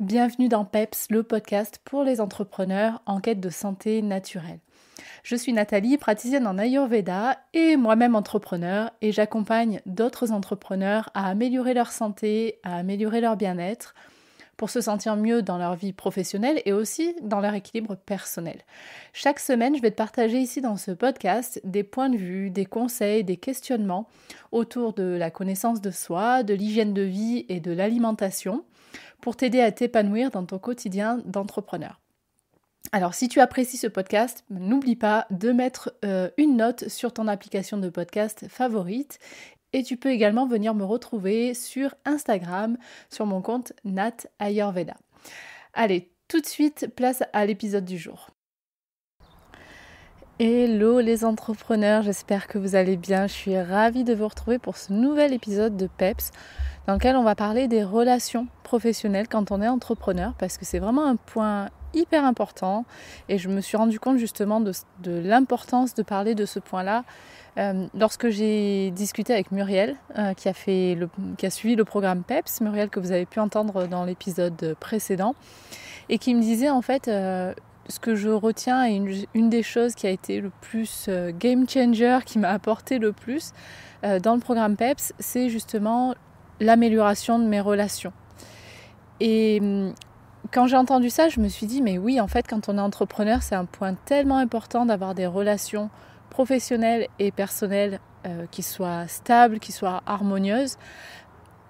Bienvenue dans PEPS, le podcast pour les entrepreneurs en quête de santé naturelle. Je suis Nathalie, praticienne en Ayurveda et moi-même entrepreneur et j'accompagne d'autres entrepreneurs à améliorer leur santé, à améliorer leur bien-être pour se sentir mieux dans leur vie professionnelle et aussi dans leur équilibre personnel. Chaque semaine, je vais te partager ici dans ce podcast des points de vue, des conseils, des questionnements autour de la connaissance de soi, de l'hygiène de vie et de l'alimentation pour t'aider à t'épanouir dans ton quotidien d'entrepreneur. Alors si tu apprécies ce podcast, n'oublie pas de mettre une note sur ton application de podcast favorite et tu peux également venir me retrouver sur Instagram, sur mon compte Nat Ayurveda. Allez, tout de suite, place à l'épisode du jour. Hello les entrepreneurs, j'espère que vous allez bien. Je suis ravie de vous retrouver pour ce nouvel épisode de PEPS dans lequel on va parler des relations professionnelles quand on est entrepreneur parce que c'est vraiment un point hyper important et je me suis rendu compte justement de l'importance de parler de ce point-là lorsque j'ai discuté avec Muriel qui a suivi le programme PEPS, Muriel que vous avez pu entendre dans l'épisode précédent et qui me disait en fait ce que je retiens et une des choses qui a été le plus game changer, qui m'a apporté le plus dans le programme PEPS, c'est justement l'amélioration de mes relations. Et quand j'ai entendu ça, je me suis dit, mais oui, en fait, quand on est entrepreneur, c'est un point tellement important d'avoir des relations professionnelles et personnelles qui soient stables, qui soient harmonieuses.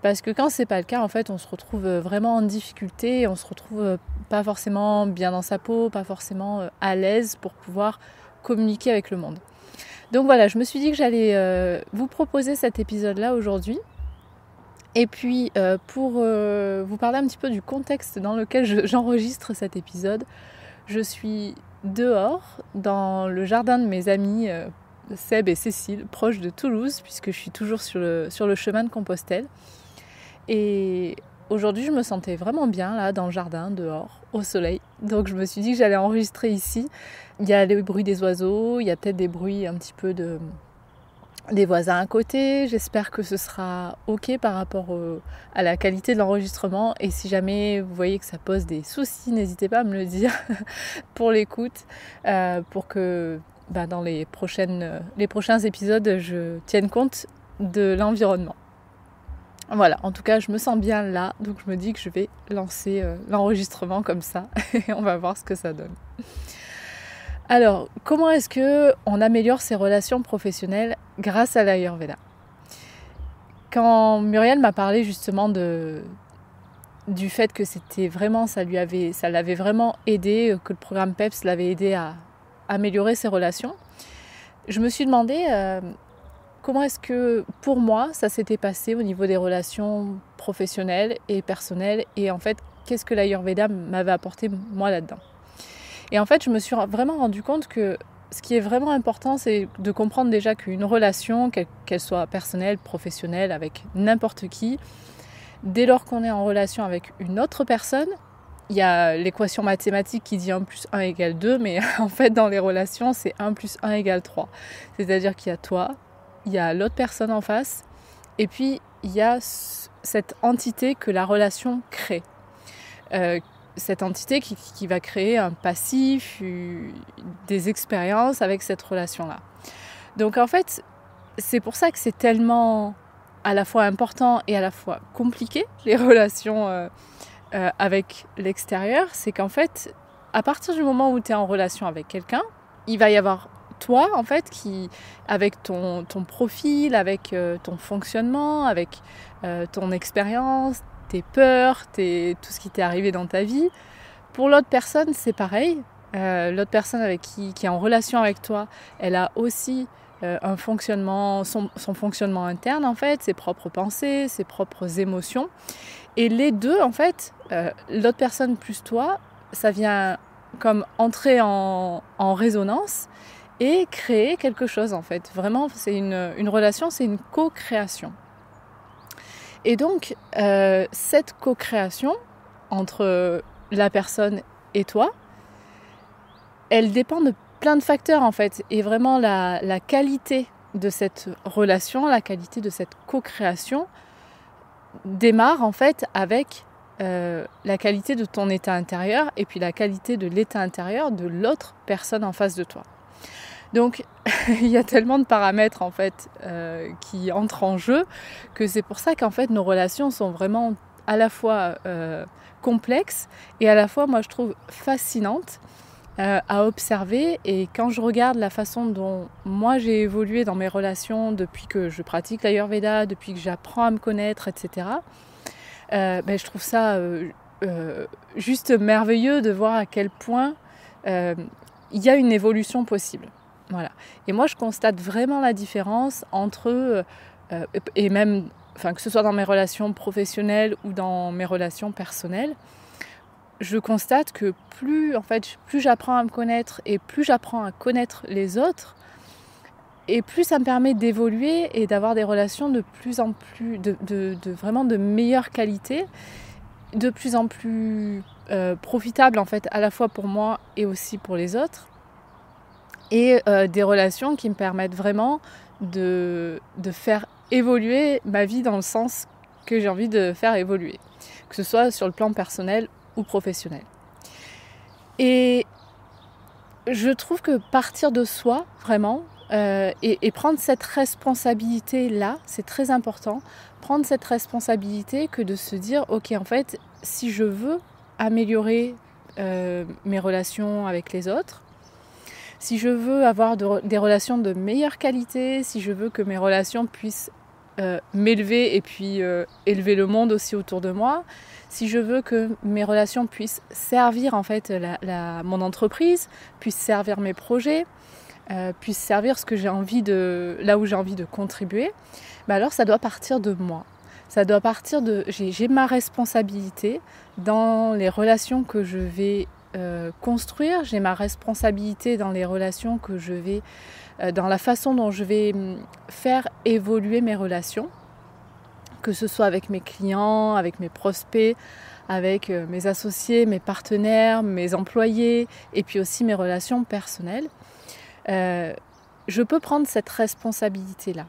Parce que quand c'est pas le cas, en fait, on se retrouve vraiment en difficulté, on se retrouve pas forcément bien dans sa peau, pas forcément à l'aise pour pouvoir communiquer avec le monde. Donc voilà, je me suis dit que j'allais vous proposer cet épisode-là aujourd'hui. Et puis, pour vous parler un petit peu du contexte dans lequel j'enregistre cet épisode, je suis dehors, dans le jardin de mes amis Seb et Cécile, proches de Toulouse, puisque je suis toujours sur le chemin de Compostelle. Et aujourd'hui, je me sentais vraiment bien, là, dans le jardin, dehors, au soleil. Donc, je me suis dit que j'allais enregistrer ici. Il y a les bruits des oiseaux, il y a peut-être des bruits un petit peu des voisins à côté. J'espère que ce sera OK par rapport à la qualité de l'enregistrement. Et si jamais vous voyez que ça pose des soucis, n'hésitez pas à me le dire pour l'écoute, pour que dans les prochains épisodes, je tienne compte de l'environnement. Voilà, en tout cas, je me sens bien là, donc je me dis que je vais lancer l'enregistrement comme ça et on va voir ce que ça donne. Alors, comment est-ce qu'on améliore ses relations professionnelles grâce à l'Ayurveda ? Quand Muriel m'a parlé justement du fait que c'était vraiment, ça l'avait vraiment aidé, que le programme PEPS l'avait aidé à améliorer ses relations, je me suis demandé comment est-ce que, pour moi, ça s'était passé au niveau des relations professionnelles et personnelles et en fait, qu'est-ce que l'Ayurveda m'avait apporté moi là-dedans. Et en fait, je me suis vraiment rendu compte que ce qui est vraiment important, c'est de comprendre déjà qu'une relation, qu'elle soit personnelle, professionnelle, avec n'importe qui, dès lors qu'on est en relation avec une autre personne, il y a l'équation mathématique qui dit 1 plus 1 égale 2, mais en fait, dans les relations, c'est 1 plus 1 égale 3. C'est-à-dire qu'il y a toi, il y a l'autre personne en face, et puis il y a cette entité que la relation crée. Cette entité qui va créer un passif, des expériences avec cette relation-là. Donc en fait, c'est pour ça que c'est tellement à la fois important et à la fois compliqué, les relations avec l'extérieur. C'est qu'en fait, à partir du moment où tu es en relation avec quelqu'un, il va y avoir toi, en fait, qui, avec ton profil, avec ton fonctionnement, avec ton expérience, tes peurs, tout ce qui t'est arrivé dans ta vie. Pour l'autre personne, c'est pareil. L'autre personne avec qui est en relation avec toi, elle a aussi un fonctionnement, son fonctionnement interne, en fait, ses propres pensées, ses propres émotions. Et les deux, en fait, l'autre personne plus toi, ça vient comme entrer en résonance et créer quelque chose, en fait. Vraiment, c'est une relation, c'est une co-création. Et donc, cette co-création entre la personne et toi, elle dépend de plein de facteurs, en fait. Et vraiment, la qualité de cette relation, la qualité de cette co-création démarre, en fait, avec la qualité de ton état intérieur et puis la qualité de l'état intérieur de l'autre personne en face de toi. Donc il y a tellement de paramètres en fait qui entrent en jeu que c'est pour ça qu'en fait nos relations sont vraiment à la fois complexes et à la fois moi je trouve fascinantes à observer. Et quand je regarde la façon dont moi j'ai évolué dans mes relations depuis que je pratique l'Ayurveda, depuis que j'apprends à me connaître, etc., je trouve ça juste merveilleux de voir à quel point il y a une évolution possible. Voilà. Et moi, je constate vraiment la différence entre, et même, que ce soit dans mes relations professionnelles ou dans mes relations personnelles, je constate que plus j'apprends à me connaître et plus j'apprends à connaître les autres, et plus ça me permet d'évoluer et d'avoir des relations de plus en plus, de vraiment de meilleure qualité, de plus en plus profitables en fait, à la fois pour moi et aussi pour les autres. Et des relations qui me permettent vraiment de faire évoluer ma vie dans le sens que j'ai envie de faire évoluer, que ce soit sur le plan personnel ou professionnel. Et je trouve que partir de soi, vraiment, et prendre cette responsabilité-là, c'est très important, prendre cette responsabilité que de se dire, ok, en fait, si je veux améliorer mes relations avec les autres, si je veux avoir des relations de meilleure qualité, si je veux que mes relations puissent m'élever et puis élever le monde aussi autour de moi, si je veux que mes relations puissent servir en fait mon entreprise, puissent servir mes projets, puissent servir ce que j'ai envie là où j'ai envie de contribuer, alors ça doit partir de moi. Ça doit partir de... J'ai ma responsabilité dans les relations que je vais construire, j'ai ma responsabilité dans les relations que je vais, dans la façon dont je vais faire évoluer mes relations, que ce soit avec mes clients, avec mes prospects, avec mes associés, mes partenaires, mes employés, et puis aussi mes relations personnelles. Je peux prendre cette responsabilité-là.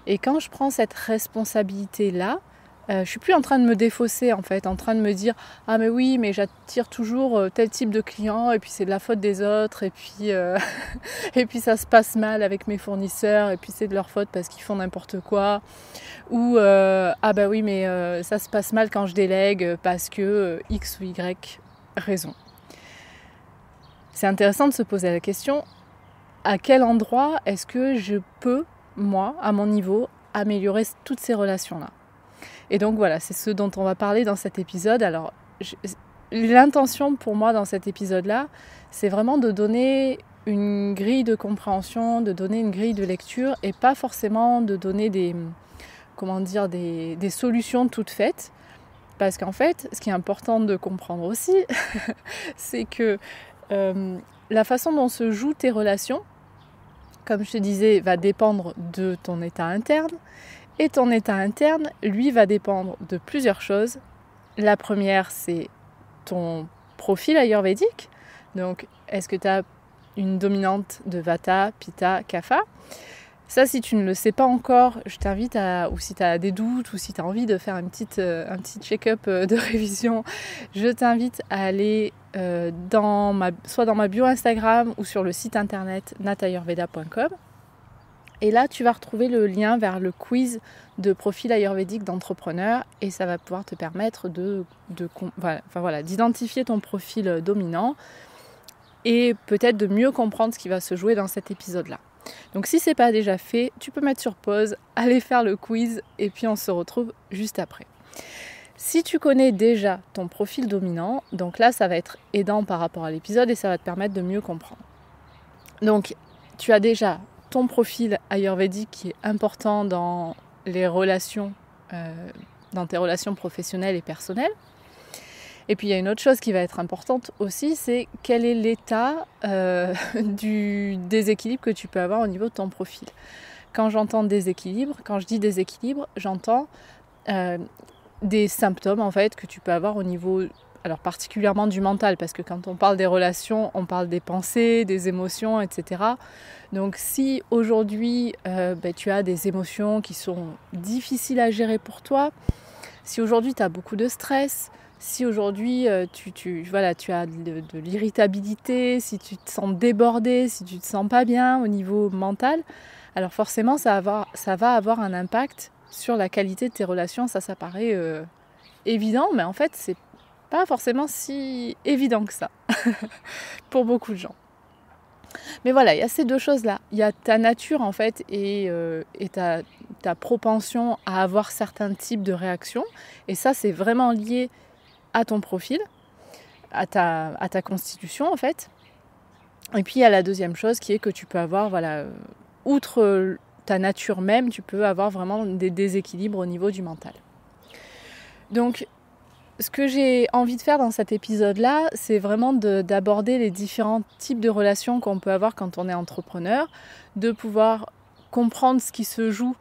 Et quand je prends cette responsabilité-là, je suis plus en train de me défausser en fait, en train de me dire « Ah mais oui, mais j'attire toujours tel type de client et puis c'est de la faute des autres et puis, et puis ça se passe mal avec mes fournisseurs et puis c'est de leur faute parce qu'ils font n'importe quoi. » Ou « Ah bah oui, mais ça se passe mal quand je délègue parce que X ou Y raison. » C'est intéressant de se poser la question, à quel endroit est-ce que je peux, moi, à mon niveau, améliorer toutes ces relations-là ? Et donc voilà, c'est ce dont on va parler dans cet épisode. Alors, l'intention pour moi dans cet épisode-là, c'est vraiment de donner une grille de compréhension, de donner une grille de lecture et pas forcément de donner des solutions toutes faites. Parce qu'en fait, ce qui est important de comprendre aussi, c'est que la façon dont se jouent tes relations, comme je te disais, va dépendre de ton état interne. Et ton état interne, lui, va dépendre de plusieurs choses. La première, c'est ton profil ayurvédique. Donc, est-ce que tu as une dominante de Vata, Pitta, Kapha ? Ça, si tu ne le sais pas encore, je t'invite ou si tu as des doutes, ou si tu as envie de faire un petit check-up de révision, je t'invite à aller soit dans ma bio Instagram ou sur le site internet natayurveda.com. Et là, tu vas retrouver le lien vers le quiz de profil ayurvédique d'entrepreneur et ça va pouvoir te permettre d'identifier ton profil dominant et peut-être de mieux comprendre ce qui va se jouer dans cet épisode-là. Donc si ce n'est pas déjà fait, tu peux mettre sur pause, aller faire le quiz et puis on se retrouve juste après. Si tu connais déjà ton profil dominant, donc là, ça va être aidant par rapport à l'épisode et ça va te permettre de mieux comprendre. Donc, tu as déjà ton profil ayurvédique qui est important dans les relations, dans tes relations professionnelles et personnelles. Et puis il y a une autre chose qui va être importante aussi, c'est quel est l'état du déséquilibre que tu peux avoir au niveau de ton profil. Quand je dis déséquilibre, j'entends des symptômes en fait que tu peux avoir au niveau, alors particulièrement du mental, parce que quand on parle des relations, on parle des pensées, des émotions, etc. Donc si aujourd'hui tu as des émotions qui sont difficiles à gérer pour toi, si aujourd'hui tu as beaucoup de stress, Si aujourd'hui tu as de l'irritabilité, si tu te sens débordé, si tu te sens pas bien au niveau mental, alors forcément ça va avoir un impact sur la qualité de tes relations. Ça paraît évident, mais en fait c'est pas forcément si évident que ça pour beaucoup de gens. Mais voilà, il y a ces deux choses-là. Il y a ta nature en fait et ta propension à avoir certains types de réactions. Et ça, c'est vraiment lié à ton profil, à ta constitution en fait. Et puis il y a la deuxième chose qui est que tu peux avoir, outre ta nature même, tu peux avoir vraiment des déséquilibres au niveau du mental. Donc, ce que j'ai envie de faire dans cet épisode-là, c'est vraiment d'aborder les différents types de relations qu'on peut avoir quand on est entrepreneur, de pouvoir comprendre ce qui se joue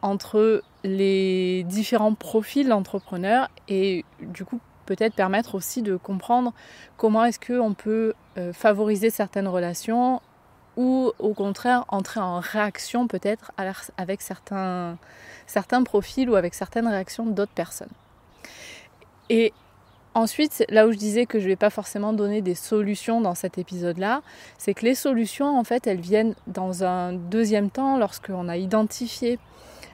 entre les différents profils d'entrepreneurs et du coup peut-être permettre aussi de comprendre comment est-ce qu'on peut favoriser certaines relations ou au contraire entrer en réaction peut-être avec certains profils ou avec certaines réactions d'autres personnes. Et ensuite, là où je disais que je ne vais pas forcément donner des solutions dans cet épisode-là, c'est que les solutions, en fait, elles viennent dans un deuxième temps lorsqu'on a identifié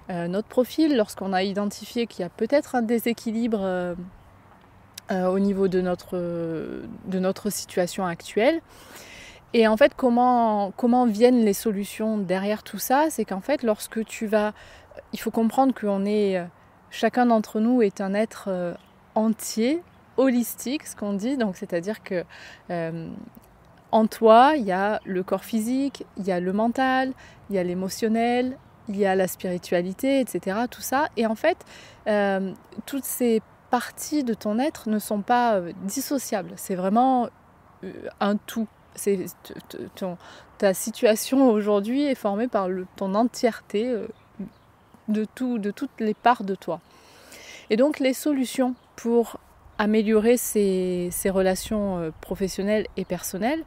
notre profil, lorsqu'on a identifié qu'il y a peut-être un déséquilibre au niveau de notre situation actuelle. Et en fait, comment viennent les solutions derrière tout ça ? C'est qu'en fait, il faut comprendre chacun d'entre nous est un être entier, holistique, ce qu'on dit. Donc, c'est-à-dire que en toi, il y a le corps physique, il y a le mental, il y a l'émotionnel, il y a la spiritualité, etc. Tout ça. Et en fait, toutes ces parties de ton être ne sont pas dissociables. C'est vraiment un tout. Ta situation aujourd'hui est formée par ton entièreté de toutes les parts de toi. Et donc les solutions pour améliorer ces relations professionnelles et personnelles,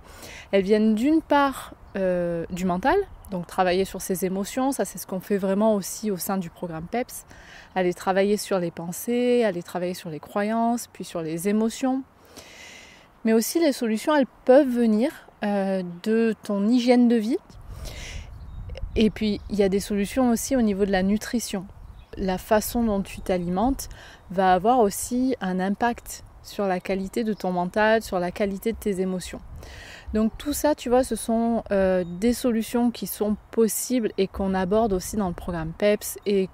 elles viennent d'une part du mental, donc travailler sur ses émotions, ça c'est ce qu'on fait vraiment aussi au sein du programme PEPS, aller travailler sur les pensées, aller travailler sur les croyances, puis sur les émotions. Mais aussi les solutions, elles peuvent venir de ton hygiène de vie. Et puis il y a des solutions aussi au niveau de la nutrition. La façon dont tu t'alimentes va avoir aussi un impact sur la qualité de ton mental, sur la qualité de tes émotions. Donc tout ça, tu vois, ce sont des solutions qui sont possibles et qu'on aborde aussi dans le programme PEPS et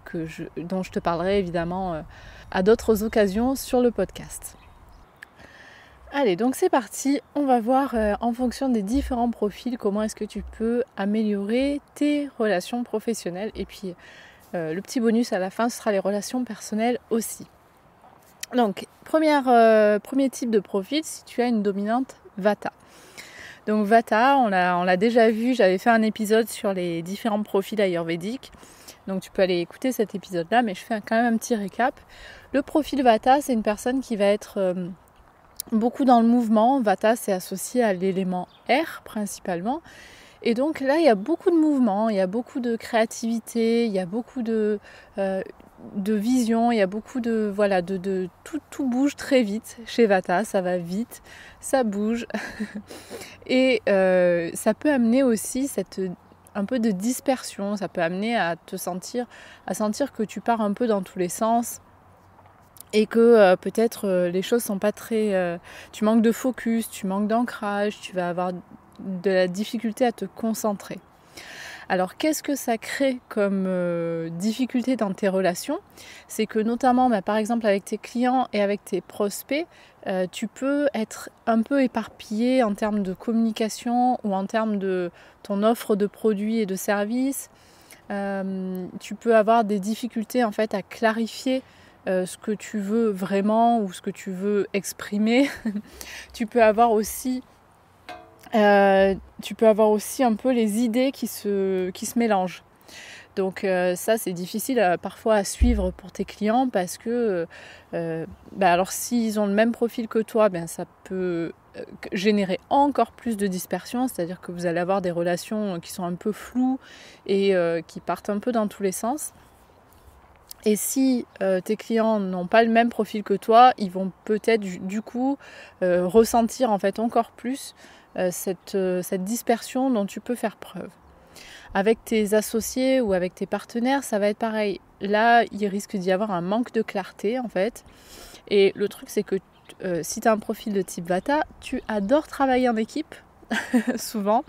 dont je te parlerai évidemment à d'autres occasions sur le podcast. Allez, donc c'est parti, on va voir en fonction des différents profils comment est-ce que tu peux améliorer tes relations professionnelles et puis le petit bonus à la fin, ce sera les relations personnelles aussi. Donc, premier type de profil, si tu as une dominante Vata. Donc Vata, on l'a déjà vu, j'avais fait un épisode sur les différents profils ayurvédiques. Donc tu peux aller écouter cet épisode-là, mais je fais quand même un petit récap. Le profil Vata, c'est une personne qui va être beaucoup dans le mouvement. Vata, c'est associé à l'élément air principalement. Et donc là, il y a beaucoup de mouvement, il y a beaucoup de créativité, il y a beaucoup de vision, il y a beaucoup de tout bouge très vite chez Vata, ça va vite, ça bouge et ça peut amener aussi un peu de dispersion, ça peut amener à sentir que tu pars un peu dans tous les sens et que peut-être les choses sont pas très, tu manques de focus, tu manques d'ancrage, tu vas avoir de la difficulté à te concentrer. Alors qu'est-ce que ça crée comme difficulté dans tes relations ? C'est que notamment par exemple avec tes clients et avec tes prospects, tu peux être un peu éparpillé en termes de communication ou en termes de ton offre de produits et de services. Tu peux avoir des difficultés en fait à clarifier ce que tu veux vraiment ou ce que tu veux exprimer. Tu peux avoir aussi un peu les idées qui se mélangent. Donc ça c'est difficile parfois à suivre pour tes clients parce que alors s'ils ont le même profil que toi, ça peut générer encore plus de dispersion, c'est-à-dire que vous allez avoir des relations qui sont un peu floues et qui partent un peu dans tous les sens. Et si tes clients n'ont pas le même profil que toi, ils vont peut-être du coup ressentir en fait encore plus cette dispersion dont tu peux faire preuve. Avec tes associés ou avec tes partenaires, ça va être pareil. Là, il risque d'y avoir un manque de clarté en fait. Et le truc, c'est que si tu as un profil de type Vata, tu adores travailler en équipe, souvent.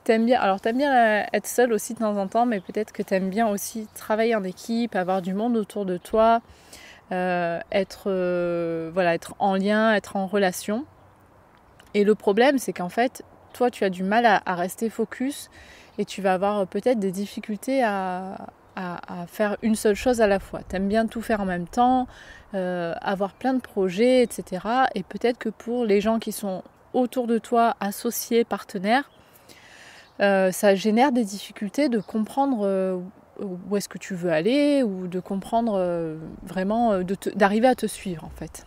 T'aimes bien être seule aussi de temps en temps, mais peut-être que t'aimes bien aussi travailler en équipe, avoir du monde autour de toi, être en lien, être en relation. Et le problème, c'est qu'en fait, toi, tu as du mal à rester focus et tu vas avoir peut-être des difficultés à faire une seule chose à la fois. T'aimes bien tout faire en même temps, avoir plein de projets, etc. Et peut-être que pour les gens qui sont autour de toi, associés, partenaires, ça génère des difficultés de comprendre où est-ce que tu veux aller ou de comprendre vraiment, d'arriver à te suivre en fait.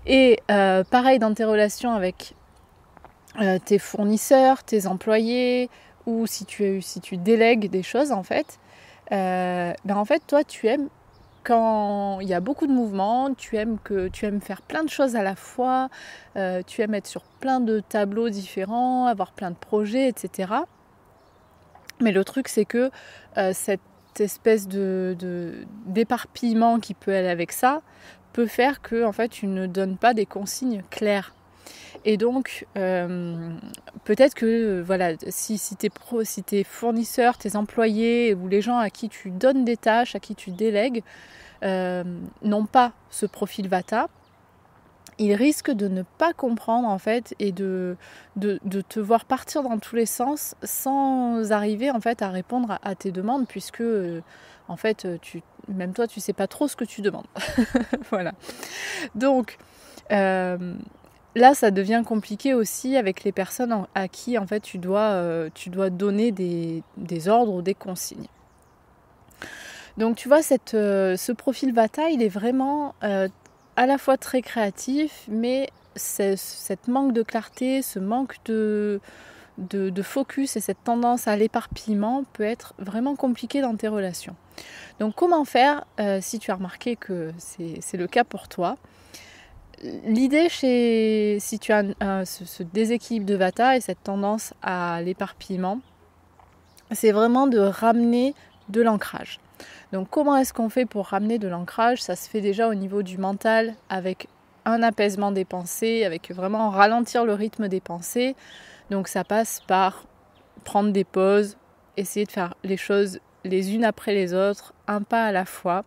Et pareil dans tes relations avec tes fournisseurs, tes employés ou si tu délègues des choses en fait, en fait toi tu aimes quand il y a beaucoup de mouvements, tu aimes faire plein de choses à la fois, tu aimes être sur plein de tableaux différents, avoir plein de projets, etc. Mais le truc, c'est que cette espèce d'éparpillement qui peut aller avec ça peut faire que en fait, tu ne donnes pas des consignes claires. Et donc, peut-être que voilà, si tes fournisseurs, tes employés ou les gens à qui tu donnes des tâches, à qui tu délègues, n'ont pas ce profil Vata, ils risquent de ne pas comprendre en fait et de te voir partir dans tous les sens sans arriver en fait à répondre à tes demandes puisque en fait même toi tu sais pas trop ce que tu demandes. Voilà. Donc là ça devient compliqué aussi avec les personnes à qui en fait tu dois donner des ordres ou des consignes. Donc tu vois ce profil Vata il est vraiment à la fois très créatif, mais cette manque de clarté, ce manque de focus et cette tendance à l'éparpillement peut être vraiment compliqué dans tes relations. Donc comment faire si tu as remarqué que c'est le cas pour toi? L'idée si tu as ce déséquilibre de Vata et cette tendance à l'éparpillement, c'est vraiment de ramener de l'ancrage. Donc comment est-ce qu'on fait pour ramener de l'ancrage? Ça se fait déjà au niveau du mental avec un apaisement des pensées, avec vraiment ralentir le rythme des pensées. Donc ça passe par prendre des pauses, essayer de faire les choses les unes après les autres, un pas à la fois.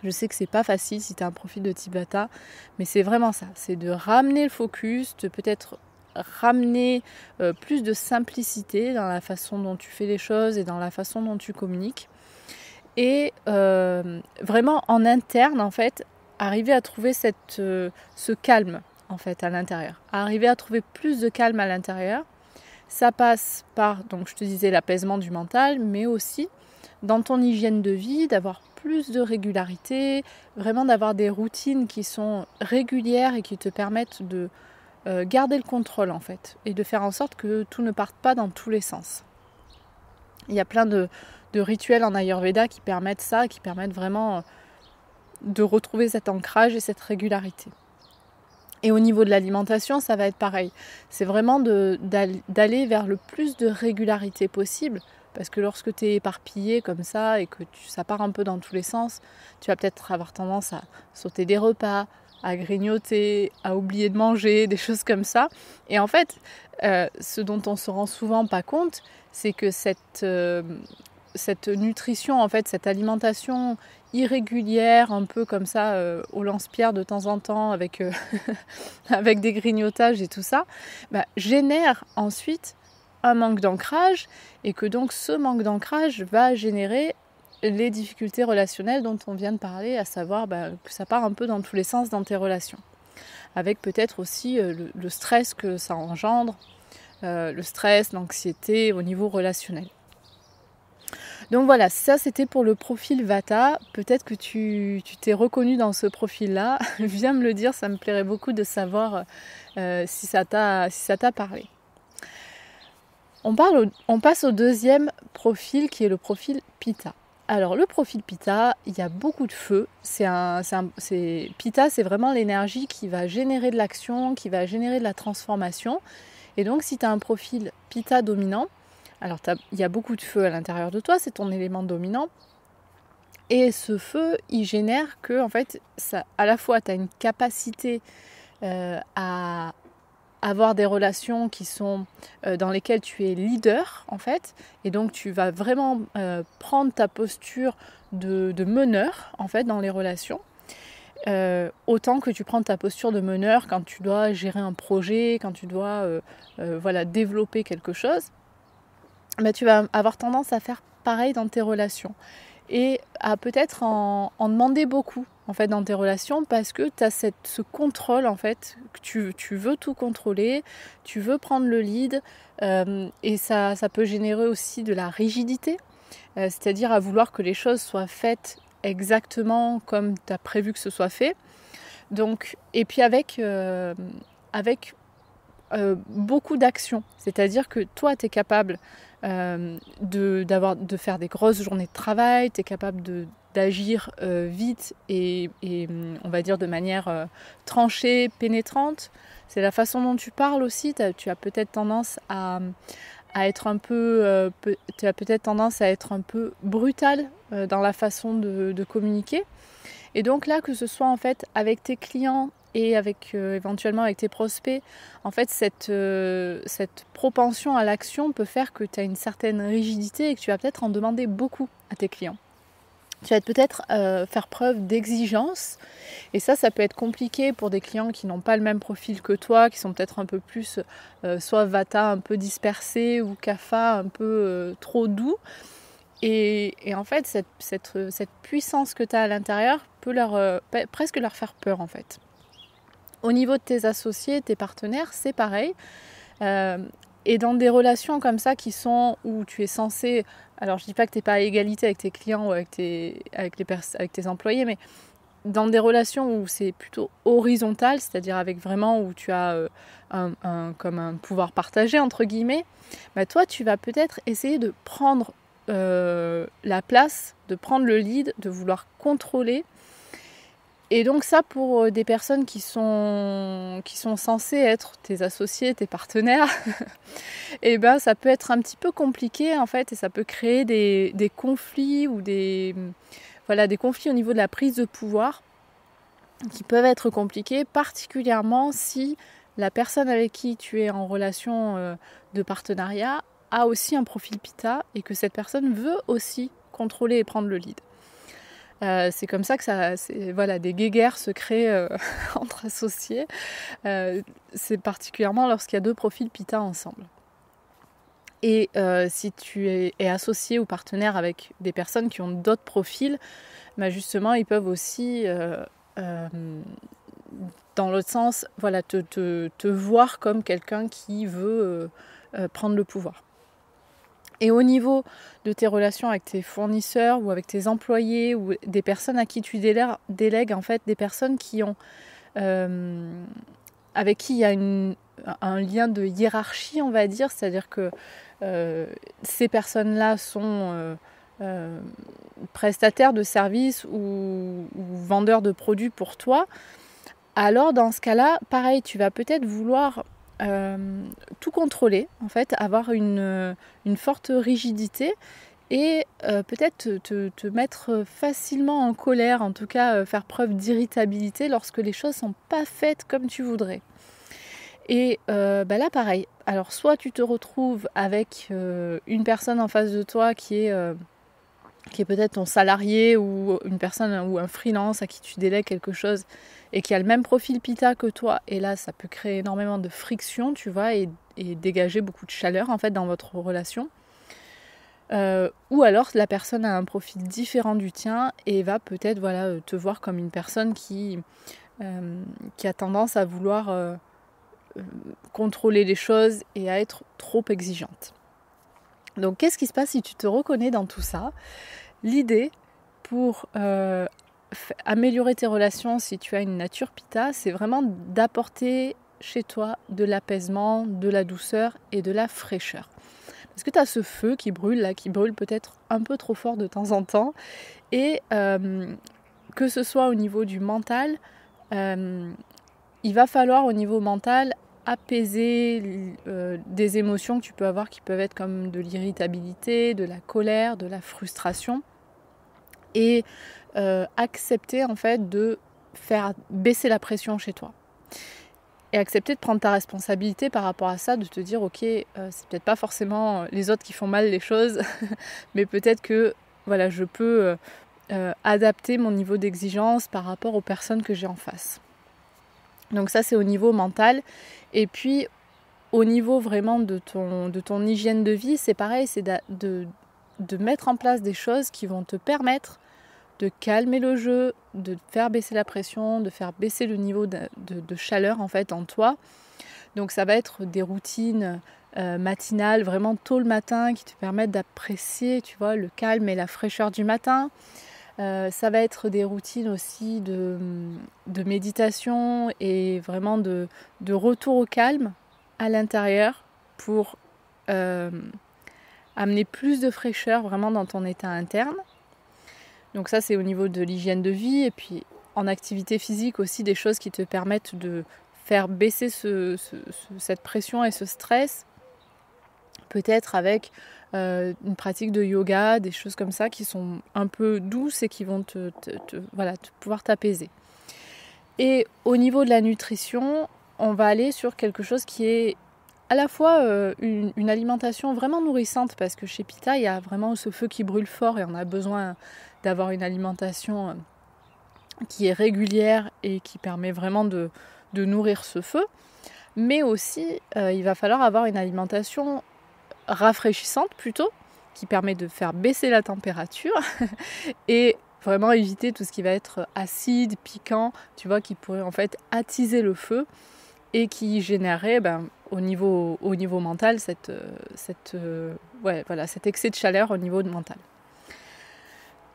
Je sais que c'est pas facile si tu as un profil de type Vata, mais c'est vraiment ça, c'est de ramener le focus, de peut-être ramener plus de simplicité dans la façon dont tu fais les choses et dans la façon dont tu communiques. Et vraiment en interne en fait arriver à trouver ce calme en fait à l'intérieur, arriver à trouver plus de calme à l'intérieur. Ça passe par, donc je te disais, l'apaisement du mental, mais aussi dans ton hygiène de vie, d'avoir plus de régularité, vraiment d'avoir des routines qui sont régulières et qui te permettent de garder le contrôle en fait et de faire en sorte que tout ne parte pas dans tous les sens. Il y a plein de rituels en Ayurveda qui permettent ça, qui permettent vraiment de retrouver cet ancrage et cette régularité. Et au niveau de l'alimentation, ça va être pareil. C'est vraiment d'aller vers le plus de régularité possible, parce que lorsque tu es éparpillé comme ça et que ça part un peu dans tous les sens, tu vas peut-être avoir tendance à sauter des repas, à grignoter, à oublier de manger, des choses comme ça. Et en fait, ce dont on se rend souvent pas compte, c'est que cette nutrition, en fait, cette alimentation irrégulière, un peu comme ça, au lance-pierre de temps en temps, avec, avec des grignotages et tout ça, génère ensuite un manque d'ancrage, et que donc ce manque d'ancrage va générer les difficultés relationnelles dont on vient de parler, à savoir que ça part un peu dans tous les sens dans tes relations. Avec peut-être aussi le stress que ça engendre, le stress, l'anxiété au niveau relationnel. Donc voilà, ça c'était pour le profil Vata. Peut-être que tu t'es reconnu dans ce profil-là. Viens me le dire, ça me plairait beaucoup de savoir si ça t'a parlé. On passe au deuxième profil qui est le profil Pitta. Alors le profil Pitta, il y a beaucoup de feu. Pitta, c'est vraiment l'énergie qui va générer de l'action, qui va générer de la transformation. Et donc si tu as un profil Pitta dominant, alors il y a beaucoup de feu à l'intérieur de toi, c'est ton élément dominant. Et ce feu, il génère que, en fait, à la fois tu as une capacité à avoir des relations qui sont dans lesquelles tu es leader en fait, et donc tu vas vraiment prendre ta posture de meneur en fait dans les relations, autant que tu prends ta posture de meneur quand tu dois gérer un projet, quand tu dois développer quelque chose. Tu vas avoir tendance à faire pareil dans tes relations et à peut-être en demander beaucoup en fait dans tes relations, parce que tu as ce contrôle en fait, que tu veux tout contrôler, tu veux prendre le lead, et ça peut générer aussi de la rigidité, c'est-à-dire à vouloir que les choses soient faites exactement comme tu as prévu que ce soit fait. Donc, et puis avec beaucoup d'actions, c'est-à-dire que toi tu es capable de faire des grosses journées de travail, tu es capable d'agir vite et on va dire de manière tranchée, pénétrante. C'est la façon dont tu parles aussi, tu as peut-être tendance à être un peu tu as peut-être tendance à être un peu brutal dans la façon de communiquer. Et donc là, que ce soit en fait avec tes clients et avec éventuellement avec tes prospects, en fait cette propension à l'action peut faire que tu as une certaine rigidité et que tu vas peut-être en demander beaucoup à tes clients. Tu vas peut-être faire preuve d'exigence, et ça peut être compliqué pour des clients qui n'ont pas le même profil que toi, qui sont peut-être un peu plus soit Vata un peu dispersé ou Kapha un peu trop doux. Et en fait, cette puissance que tu as à l'intérieur peut presque leur faire peur en fait. Au niveau de tes associés, tes partenaires, c'est pareil. Et dans des relations comme ça où tu es censé... Alors je ne dis pas que tu n'es pas à égalité avec tes clients ou avec tes employés, mais dans des relations où c'est plutôt horizontal, c'est-à-dire avec vraiment où tu as comme un pouvoir partagé, entre guillemets, toi tu vas peut-être essayer de prendre la place, de prendre le lead, de vouloir contrôler. Et donc ça, pour des personnes qui sont censées être tes associés, tes partenaires, et ça peut être un petit peu compliqué en fait, et ça peut créer des conflits ou des conflits au niveau de la prise de pouvoir qui peuvent être compliqués, particulièrement si la personne avec qui tu es en relation de partenariat a aussi un profil Pitta et que cette personne veut aussi contrôler et prendre le lead. C'est comme ça que des guéguerres se créent entre associés. C'est particulièrement lorsqu'il y a deux profils Pitta ensemble. Et si tu es associé ou partenaire avec des personnes qui ont d'autres profils, justement, ils peuvent aussi, dans l'autre sens, te voir comme quelqu'un qui veut prendre le pouvoir. Et au niveau de tes relations avec tes fournisseurs ou avec tes employés ou des personnes à qui tu délègues en fait, des personnes qui ont, avec qui il y a un lien de hiérarchie, on va dire, c'est-à-dire que ces personnes-là sont prestataires de services ou vendeurs de produits pour toi. Alors dans ce cas-là, pareil, tu vas peut-être vouloir tout contrôler, en fait, avoir une forte rigidité et peut-être te mettre facilement en colère, en tout cas faire preuve d'irritabilité lorsque les choses ne sont pas faites comme tu voudrais. Et là pareil, alors soit tu te retrouves avec une personne en face de toi qui est peut-être ton salarié ou une personne ou un freelance à qui tu délègues quelque chose et qui a le même profil Pitta que toi, et là ça peut créer énormément de friction, tu vois, et dégager beaucoup de chaleur en fait dans votre relation. Ou alors la personne a un profil différent du tien et va peut-être te voir comme une personne qui a tendance à vouloir contrôler les choses et à être trop exigeante. Donc qu'est-ce qui se passe si tu te reconnais dans tout ça ? L'idée pour améliorer tes relations si tu as une nature Pitta, c'est vraiment d'apporter chez toi de l'apaisement, de la douceur et de la fraîcheur. Parce que tu as ce feu qui brûle là, qui brûle peut-être un peu trop fort de temps en temps. Et que ce soit au niveau du mental, il va falloir au niveau mental apaiser des émotions que tu peux avoir qui peuvent être comme de l'irritabilité, de la colère, de la frustration. Et accepter en fait de faire baisser la pression chez toi. Et accepter de prendre ta responsabilité par rapport à ça, de te dire ok, c'est peut-être pas forcément les autres qui font mal les choses, mais peut-être que voilà, je peux adapter mon niveau d'exigence par rapport aux personnes que j'ai en face. Donc ça c'est au niveau mental. Et puis au niveau vraiment de ton hygiène de vie, c'est pareil, c'est de mettre en place des choses qui vont te permettre de calmer le jeu, de faire baisser la pression, de faire baisser le niveau de chaleur en fait en toi. Donc ça va être des routines matinales vraiment tôt le matin qui te permettent d'apprécier, tu vois, le calme et la fraîcheur du matin. Ça va être des routines aussi de méditation et vraiment de retour au calme à l'intérieur pour amener plus de fraîcheur vraiment dans ton état interne. Donc ça c'est au niveau de l'hygiène de vie et puis en activité physique aussi des choses qui te permettent de faire baisser cette pression et ce stress. Peut-être avec une pratique de yoga, des choses comme ça qui sont un peu douces et qui vont pouvoir t'apaiser. Et au niveau de la nutrition, on va aller sur quelque chose qui est à la fois une alimentation vraiment nourrissante parce que chez Pitta, il y a vraiment ce feu qui brûle fort et on a besoin d'avoir une alimentation qui est régulière et qui permet vraiment de nourrir ce feu. Mais aussi, il va falloir avoir une alimentation rafraîchissante plutôt, qui permet de faire baisser la température et vraiment éviter tout ce qui va être acide, piquant, tu vois, qui pourrait en fait attiser le feu et qui générerait au niveau mental cet excès de chaleur au niveau mental.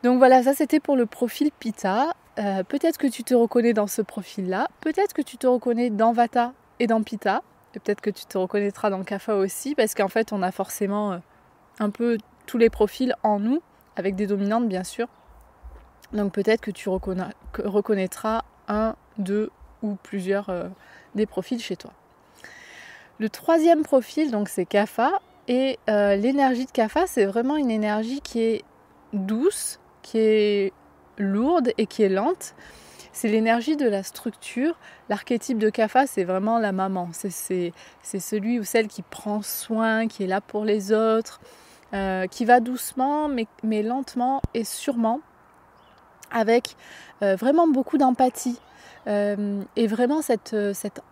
Donc voilà, ça c'était pour le profil Pitta. Peut-être que tu te reconnais dans ce profil-là, peut-être que tu te reconnais dans Vata et dans Pitta, et peut-être que tu te reconnaîtras dans Kapha aussi, parce qu'en fait on a forcément un peu tous les profils en nous, avec des dominantes bien sûr. Donc peut-être que tu reconnaîtras un, deux ou plusieurs des profils chez toi. Le troisième profil, donc c'est Kapha, et l'énergie de Kapha, c'est vraiment une énergie qui est douce, qui est lourde et qui est lente. C'est l'énergie de la structure. L'archétype de Kapha, c'est vraiment la maman. C'est celui ou celle qui prend soin, qui est là pour les autres, qui va doucement, mais lentement et sûrement, avec vraiment beaucoup d'empathie. Et vraiment cette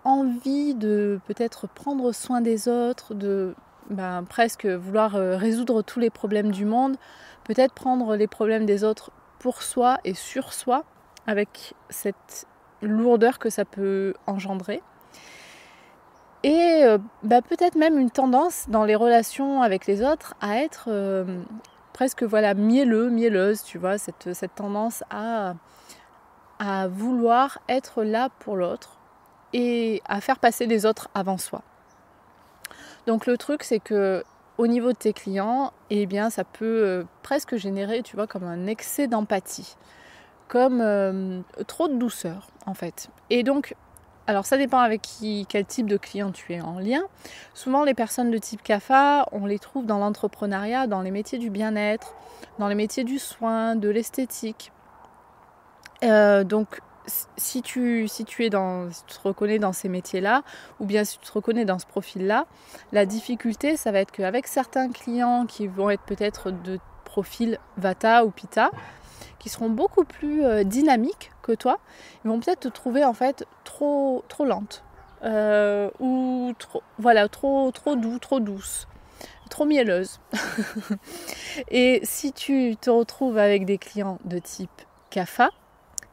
envie de peut-être prendre soin des autres, de presque vouloir résoudre tous les problèmes du monde, peut-être prendre les problèmes des autres pour soi et sur soi, avec cette lourdeur que ça peut engendrer. Et peut-être même une tendance dans les relations avec les autres à être presque mielleuse, tu vois, cette tendance à vouloir être là pour l'autre et à faire passer les autres avant soi. Donc le truc c'est que au niveau de tes clients, eh bien ça peut presque générer, tu vois, comme un excès d'empathie, comme trop de douceur en fait. Et donc, alors ça dépend avec quel type de client tu es en lien. Souvent les personnes de type Kapha, on les trouve dans l'entrepreneuriat, dans les métiers du bien-être, dans les métiers du soin, de l'esthétique. Donc si tu te reconnais dans ces métiers-là, ou bien si tu te reconnais dans ce profil-là, la difficulté, ça va être qu'avec certains clients qui vont être peut-être de profil Vata ou Pitta, qui seront beaucoup plus dynamiques que toi, ils vont peut-être te trouver en fait trop lente, ou trop doux, trop douce, trop mielleuse. Et si tu te retrouves avec des clients de type Kapha,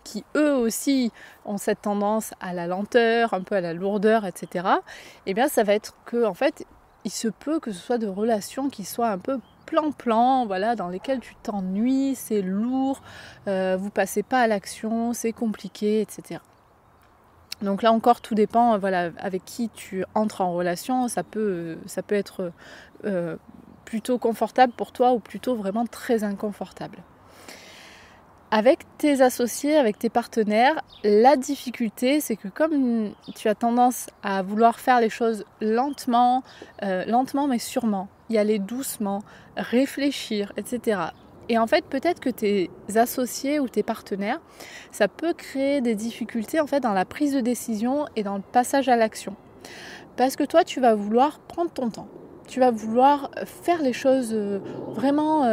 qui eux aussi ont cette tendance à la lenteur, un peu à la lourdeur, etc., eh bien ça va être que, en fait, il se peut que ce soit de relations qui soient un peu plan-plan, voilà, dans lesquelles tu t'ennuies, c'est lourd, vous passez pas à l'action, c'est compliqué, etc. Donc là encore, tout dépend, voilà, avec qui tu entres en relation, ça peut être plutôt confortable pour toi ou plutôt vraiment très inconfortable. Avec tes associés, avec tes partenaires, la difficulté, c'est que comme tu as tendance à vouloir faire les choses lentement mais sûrement, y aller doucement, réfléchir, etc. Et en fait, peut-être que tes associés ou tes partenaires, ça peut créer des difficultés en fait dans la prise de décision et dans le passage à l'action. Parce que toi, tu vas vouloir prendre ton temps. Tu vas vouloir faire les choses vraiment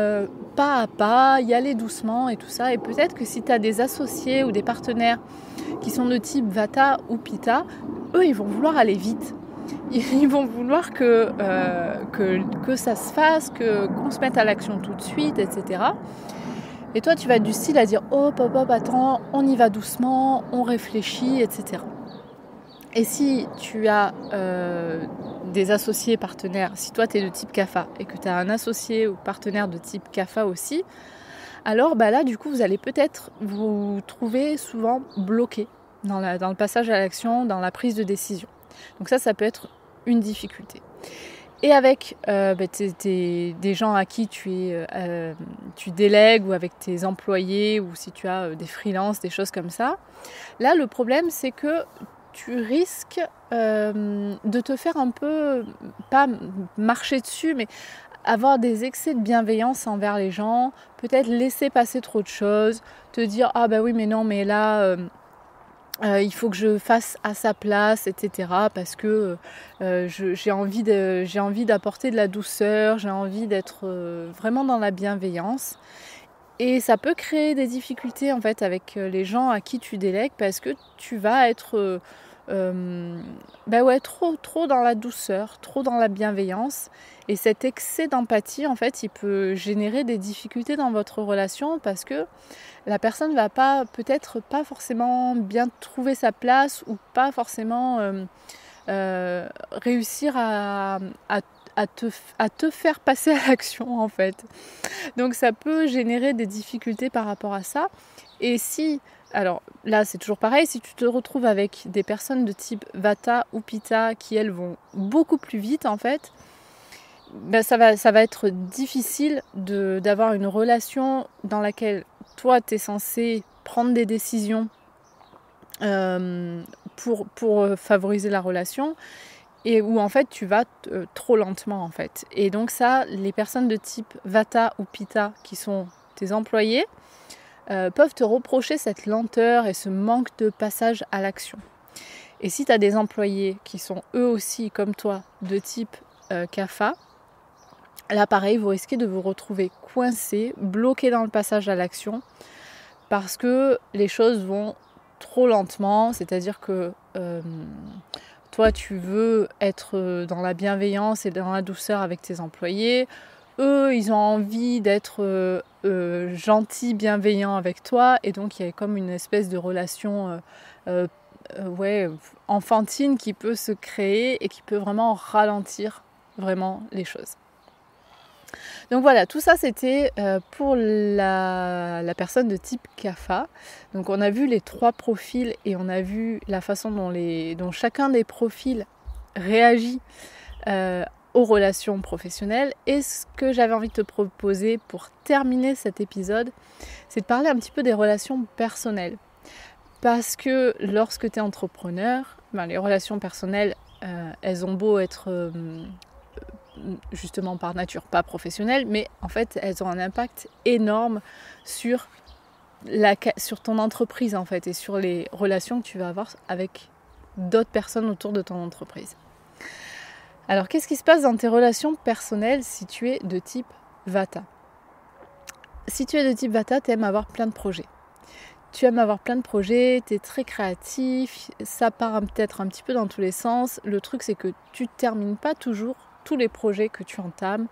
pas à pas, y aller doucement et tout ça. Et peut-être que si tu as des associés ou des partenaires qui sont de type Vata ou Pitta, eux, ils vont vouloir aller vite. Ils vont vouloir que ça se fasse, qu'on se mette à l'action tout de suite, etc. Et toi, tu vas être du style à dire « Hop, hop, hop, attends, on y va doucement, on réfléchit, etc. » Et si tu as des associés partenaires, si toi tu es de type Kapha et que tu as un associé ou partenaire de type Kapha aussi, alors là du coup vous allez peut-être vous trouver souvent bloqué dans le passage à l'action, dans la prise de décision. Donc ça peut être une difficulté. Et avec des gens à qui tu délègues ou avec tes employés ou si tu as des freelances, des choses comme ça, là le problème c'est que tu risques de te faire un peu, pas marcher dessus, mais avoir des excès de bienveillance envers les gens, peut-être laisser passer trop de choses, te dire « Ah bah oui mais non mais là il faut que je fasse à sa place, etc. parce que j'ai envie d'apporter de la douceur, j'ai envie d'être vraiment dans la bienveillance. » Et ça peut créer des difficultés en fait avec les gens à qui tu délègues parce que tu vas être trop dans la douceur, trop dans la bienveillance. Et cet excès d'empathie en fait, il peut générer des difficultés dans votre relation parce que la personne va peut-être pas forcément bien trouver sa place ou pas forcément réussir à te faire passer à l'action en fait. Donc ça peut générer des difficultés par rapport à ça. Et alors là c'est toujours pareil, si tu te retrouves avec des personnes de type Vata ou Pitta qui elles vont beaucoup plus vite en fait, ça va être difficile d'avoir une relation dans laquelle toi tu es censé prendre des décisions pour favoriser la relation et où en fait tu vas trop lentement en fait. Et donc ça, les personnes de type Vata ou Pitta qui sont tes employés peuvent te reprocher cette lenteur et ce manque de passage à l'action. Et si tu as des employés qui sont eux aussi comme toi de type Kapha, là pareil, vous risquez de vous retrouver coincé, bloqué dans le passage à l'action parce que les choses vont trop lentement, c'est-à-dire que toi, tu veux être dans la bienveillance et dans la douceur avec tes employés. Eux, ils ont envie d'être gentils, bienveillants avec toi. Et donc, il y a comme une espèce de relation enfantine qui peut se créer et qui peut vraiment ralentir vraiment les choses. Donc voilà, tout ça c'était pour la personne de type Kapha. Donc on a vu les 3 profils et on a vu la façon dont chacun des profils réagit aux relations professionnelles. Et ce que j'avais envie de te proposer pour terminer cet épisode, c'est de parler un petit peu des relations personnelles. Parce que lorsque tu es entrepreneur, les relations personnelles, elles ont beau être justement par nature pas professionnelles, mais en fait elles ont un impact énorme sur ton entreprise en fait et sur les relations que tu vas avoir avec d'autres personnes autour de ton entreprise. Alors qu'est-ce qui se passe dans tes relations personnelles si tu es de type Vata ? Si tu es de type Vata, tu aimes avoir plein de projets. Tu aimes avoir plein de projets, tu es très créatif, ça part peut-être un petit peu dans tous les sens. Le truc c'est que tu ne termines pas toujours tous les projets que tu entames.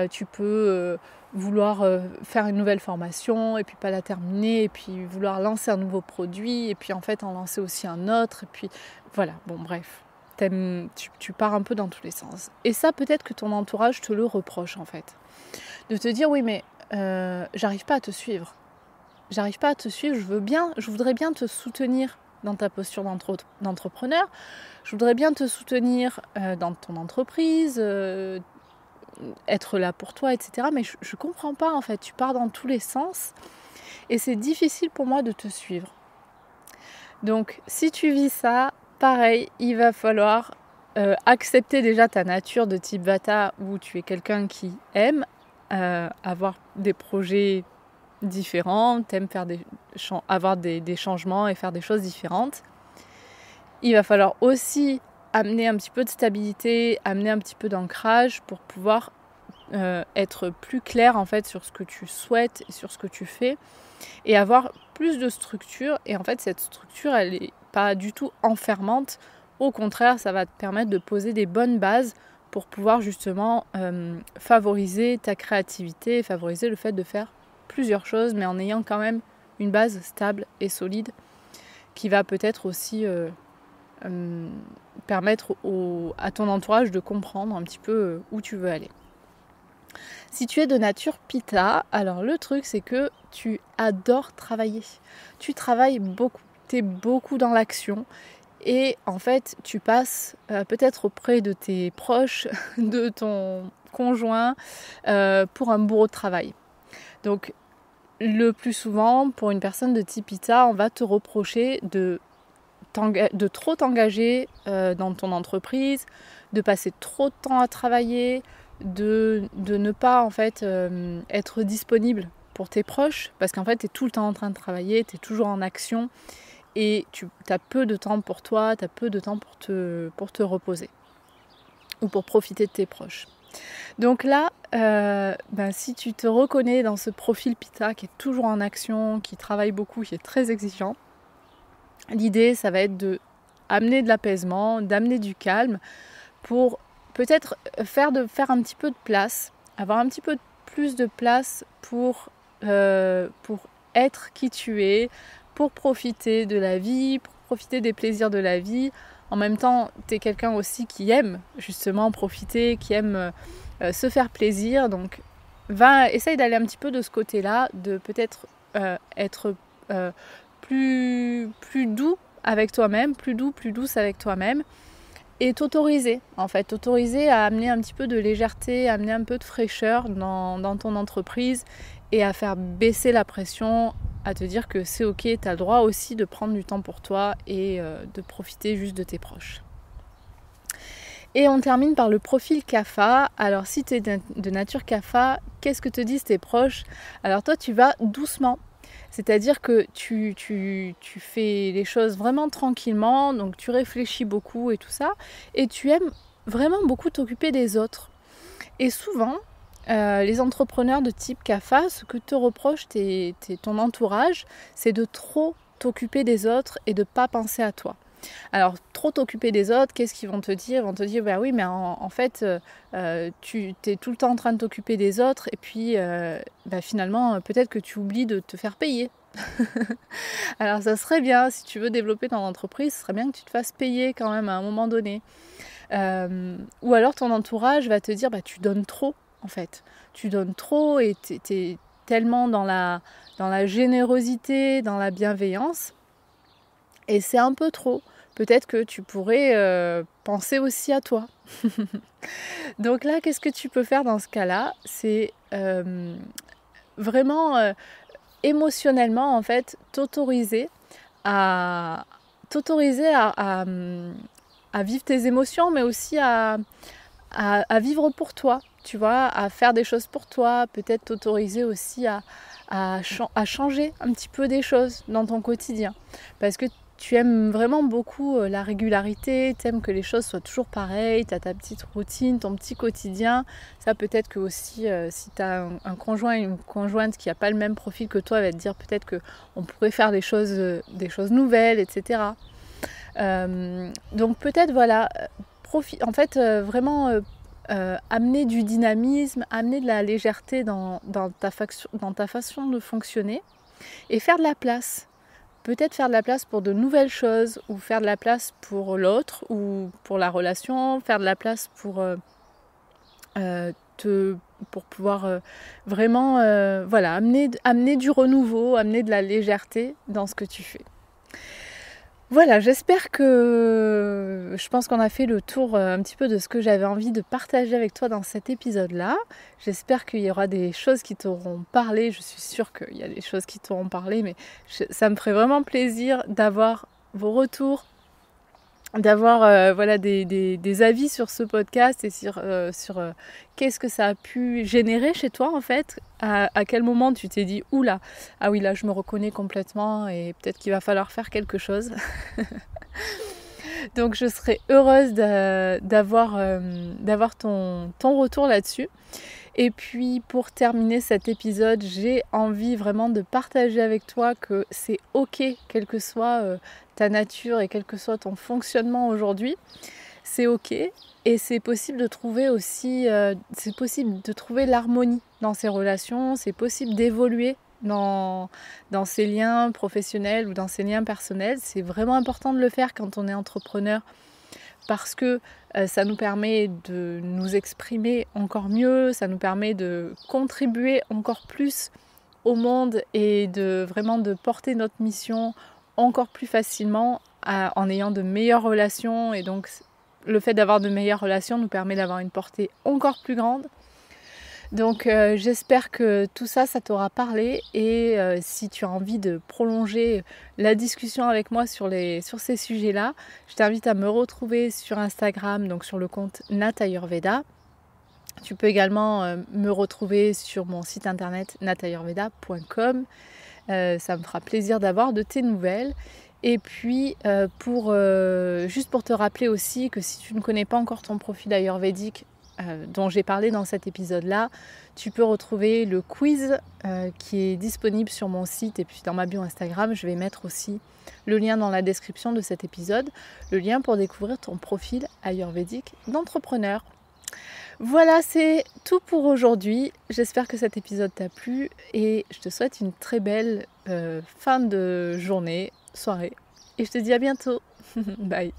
Tu peux vouloir faire une nouvelle formation et puis pas la terminer et puis vouloir lancer un nouveau produit et puis en fait en lancer aussi un autre et puis voilà, bon bref, tu pars un peu dans tous les sens. Et ça peut-être que ton entourage te le reproche en fait. De te dire oui mais j'arrive pas à te suivre. Je voudrais bien te soutenir dans ta posture d'entrepreneur. Je voudrais bien te soutenir dans ton entreprise. être là pour toi, etc. Mais je comprends pas en fait, tu pars dans tous les sens et c'est difficile pour moi de te suivre. Donc si tu vis ça, pareil, il va falloir accepter déjà ta nature de type Vata où tu es quelqu'un qui aime avoir des projets différents, t'aimes avoir des changements et faire des choses différentes. Il va falloir aussi amener un petit peu de stabilité, amener un petit peu d'ancrage pour pouvoir être plus clair en fait sur ce que tu souhaites et sur ce que tu fais et avoir plus de structure. Et en fait cette structure elle n'est pas du tout enfermante, au contraire ça va te permettre de poser des bonnes bases pour pouvoir justement favoriser ta créativité, favoriser le fait de faire plusieurs choses mais en ayant quand même une base stable et solide qui va peut-être aussi permettre à ton entourage de comprendre un petit peu où tu veux aller. Si tu es de nature Pitta, alors le truc c'est que tu adores travailler. Tu travailles beaucoup, tu es beaucoup dans l'action et en fait tu passes peut-être auprès de tes proches, de ton conjoint pour un bourreau de travail. Donc le plus souvent pour une personne de type Pitta, on va te reprocher de trop t'engager dans ton entreprise, de passer trop de temps à travailler, de ne pas en fait être disponible pour tes proches parce qu'en fait tu es tout le temps en train de travailler, tu es toujours en action et tu as peu de temps pour toi, tu as peu de temps pour te reposer ou pour profiter de tes proches. Donc là, si tu te reconnais dans ce profil Pitta qui est toujours en action, qui travaille beaucoup, qui est très exigeant, l'idée ça va être de amener de l'apaisement, d'amener du calme pour peut-être faire un petit peu de place, avoir un petit peu plus de place pour être qui tu es, pour profiter de la vie, pour profiter des plaisirs de la vie. En même temps, tu es quelqu'un aussi qui aime justement profiter, qui aime se faire plaisir. Donc, essaye d'aller un petit peu de ce côté-là, de peut-être être plus doux avec toi-même, plus douce avec toi-même. Et t'autoriser à amener un petit peu de légèreté, amener un peu de fraîcheur dans ton entreprise et à faire baisser la pression, à te dire que c'est ok, tu as le droit aussi de prendre du temps pour toi et de profiter juste de tes proches. Et on termine par le profil Kapha. Alors si tu es de nature Kapha, qu'est-ce que te disent tes proches? Alors toi tu vas doucement. C'est-à-dire que tu fais les choses vraiment tranquillement, donc tu réfléchis beaucoup et tout ça, et tu aimes vraiment beaucoup t'occuper des autres. Et souvent, les entrepreneurs de type Kapha, ce que te reproche ton entourage, c'est de trop t'occuper des autres et de ne pas penser à toi. Alors, trop t'occuper des autres, qu'est-ce qu'ils vont te dire? Ils vont te dire, bah oui, mais en fait, tu es tout le temps en train de t'occuper des autres et puis finalement, peut-être que tu oublies de te faire payer. Alors, ça serait bien, si tu veux développer ton entreprise, ce serait bien que tu te fasses payer quand même à un moment donné. Ou alors, ton entourage va te dire, bah tu donnes trop, en fait. Tu donnes trop et tu es tellement dans la générosité, dans la bienveillance. Et c'est un peu trop. Peut-être que tu pourrais penser aussi à toi. Donc là, qu'est-ce que tu peux faire dans ce cas-là? C'est vraiment émotionnellement, en fait, t'autoriser à vivre tes émotions, mais aussi à vivre pour toi, tu vois, à faire des choses pour toi, peut-être t'autoriser aussi à changer un petit peu des choses dans ton quotidien. Parce que tu aimes vraiment beaucoup la régularité, tu aimes que les choses soient toujours pareilles, tu as ta petite routine, ton petit quotidien. Ça peut-être que aussi, si tu as un conjoint ou une conjointe qui n'a pas le même profil que toi, elle va te dire peut-être qu'on pourrait faire des choses nouvelles, etc. Donc peut-être voilà, vraiment amener du dynamisme, amener de la légèreté dans ta façon de fonctionner et faire de la place. Peut-être faire de la place pour de nouvelles choses ou faire de la place pour l'autre ou pour la relation, faire de la place pour pouvoir vraiment amener du renouveau, amener de la légèreté dans ce que tu fais. Voilà, j'espère que je pense qu'on a fait le tour un petit peu de ce que j'avais envie de partager avec toi dans cet épisode-là. J'espère qu'il y aura des choses qui t'auront parlé. Je suis sûre qu'il y a des choses qui t'auront parlé, mais ça me ferait vraiment plaisir d'avoir vos retours, d'avoir voilà, des avis sur ce podcast et sur qu'est-ce que ça a pu générer chez toi en fait. À quel moment tu t'es dit oula, ah oui là je me reconnais complètement et peut-être qu'il va falloir faire quelque chose. Donc je serais heureuse d'avoir ton retour là-dessus. Et puis pour terminer cet épisode, j'ai envie vraiment de partager avec toi que c'est ok, quelle que soit ta nature et quel que soit ton fonctionnement aujourd'hui, c'est ok. Et c'est possible de trouver aussi, c'est possible de trouver l'harmonie dans ces relations, c'est possible d'évoluer dans ces liens professionnels ou dans ces liens personnels. C'est vraiment important de le faire quand on est entrepreneur parce que ça nous permet de nous exprimer encore mieux, ça nous permet de contribuer encore plus au monde et de vraiment de porter notre mission encore plus facilement en ayant de meilleures relations. Et donc le fait d'avoir de meilleures relations nous permet d'avoir une portée encore plus grande. Donc j'espère que tout ça, ça t'aura parlé et si tu as envie de prolonger la discussion avec moi sur ces sujets-là, je t'invite à me retrouver sur Instagram, donc sur le compte Nat Ayurveda. Tu peux également me retrouver sur mon site internet natayurveda.com. Ça me fera plaisir d'avoir de tes nouvelles. Et puis, juste pour te rappeler aussi que si tu ne connais pas encore ton profil ayurvédique, dont j'ai parlé dans cet épisode-là, tu peux retrouver le quiz qui est disponible sur mon site et puis dans ma bio Instagram. Je vais mettre aussi le lien dans la description de cet épisode, le lien pour découvrir ton profil ayurvédique d'entrepreneur. Voilà, c'est tout pour aujourd'hui. J'espère que cet épisode t'a plu et je te souhaite une très belle fin de journée, soirée. Et je te dis à bientôt. Bye.